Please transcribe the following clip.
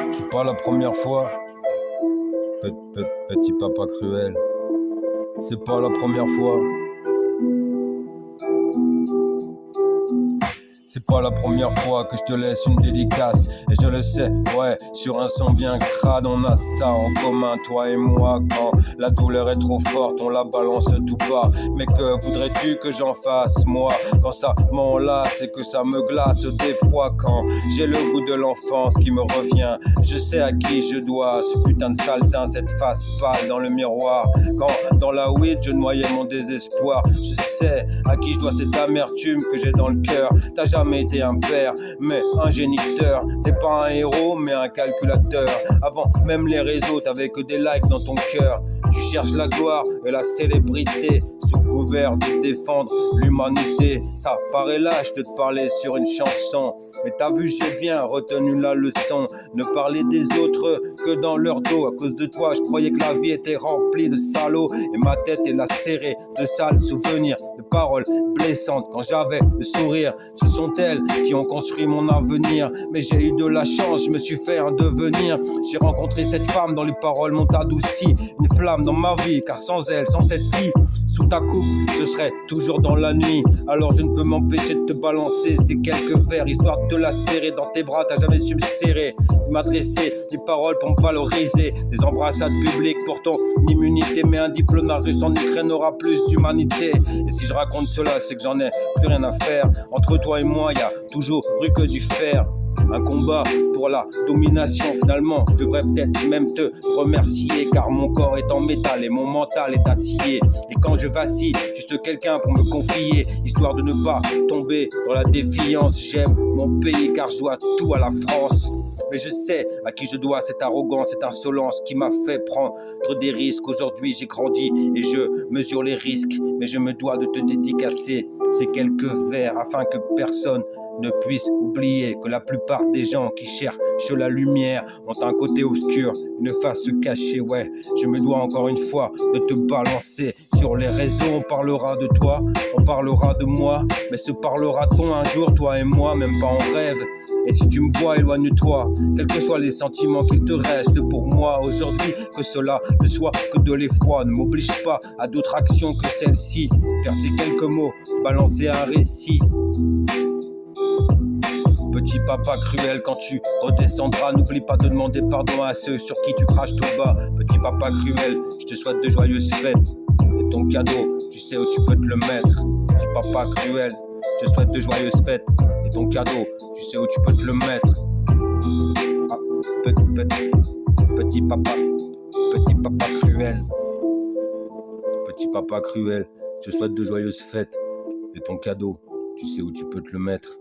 C'est pas la première fois, petit papa cruel. C'est pas la première fois. C'est pas la première fois que je te laisse une dédicace. Et je le sais, ouais, sur un son bien crade. On a ça en commun, toi et moi. Quand la douleur est trop forte, on la balance tout bas. Mais que voudrais-tu que j'en fasse, moi? Quand ça m'enlace et que ça me glace d'effroi. Quand j'ai le goût de l'enfance qui me revient, je sais à qui je dois ce putain de saletin, cette face pâle dans le miroir. Quand dans la weed je noyais mon désespoir, je sais à qui je dois cette amertume que j'ai dans le cœur. T'as jamais été un père, mais un géniteur. T'es pas un héros, mais un calculateur. Avant même les réseaux, t'avais que des likes dans ton cœur. Tu cherches la gloire et la célébrité sous couvert de défendre l'humanité. Ça paraît lâche de te parler sur une chanson, mais t'as vu, j'ai bien retenu la leçon. Ne parler des autres que dans leur dos. À cause de toi, je croyais que la vie était remplie de salauds, et ma tête est lacérée de sales souvenirs, de paroles blessantes quand j'avais le sourire. Ce sont elles qui ont construit mon avenir, mais j'ai eu de la chance, je me suis fait un devenir. J'ai rencontré cette femme dont les paroles m'ont adouci, une flamme dans ma vie, car sans elle, sans cette fille, sous ta coupe, je serai toujours dans la nuit. Alors je ne peux m'empêcher de te balancer ces quelques vers, histoire de te la serrer dans tes bras. T'as jamais su me serrer, m'adresser des paroles pour me valoriser, des embrassades publiques pour ton immunité. Mais un diplôme russe en Ukraine aura plus d'humanité. Et si je raconte cela, c'est que j'en ai plus rien à faire. Entre toi et moi, y a toujours eu que du fer. Un combat pour la domination. Finalement, je devrais peut-être même te remercier, car mon corps est en métal et mon mental est acier. Et quand je vacille, juste quelqu'un pour me confier, histoire de ne pas tomber dans la défiance. J'aime mon pays car je dois tout à la France. Mais je sais à qui je dois cette arrogance, cette insolence qui m'a fait prendre des risques. Aujourd'hui j'ai grandi et je mesure les risques, mais je me dois de te dédicacer ces quelques vers afin que personne ne puisse oublier que la plupart des gens qui cherchent la lumière ont un côté obscur, une face cachée. Ouais, je me dois encore une fois de te balancer sur les réseaux. On parlera de toi, on parlera de moi, mais se parlera-t-on un jour, toi et moi, même pas en rêve? Et si tu me vois, éloigne-toi, quels que soient les sentiments qu'il te reste pour moi aujourd'hui, que cela ne soit que de l'effroi. Ne m'oblige pas à d'autres actions que celle-ci. Faire ces quelques mots, balancer un récit. Petit papa cruel, quand tu redescendras, n'oublie pas de demander pardon à ceux sur qui tu craches tout bas. Petit papa cruel, je te souhaite de joyeuses fêtes. Et ton cadeau, tu sais où tu peux te le mettre. Petit papa cruel, je te souhaite de joyeuses fêtes. Et ton cadeau, tu sais où tu peux te le mettre. Ah, petit papa cruel. Petit papa cruel, je te souhaite de joyeuses fêtes. Et ton cadeau, tu sais où tu peux te le mettre.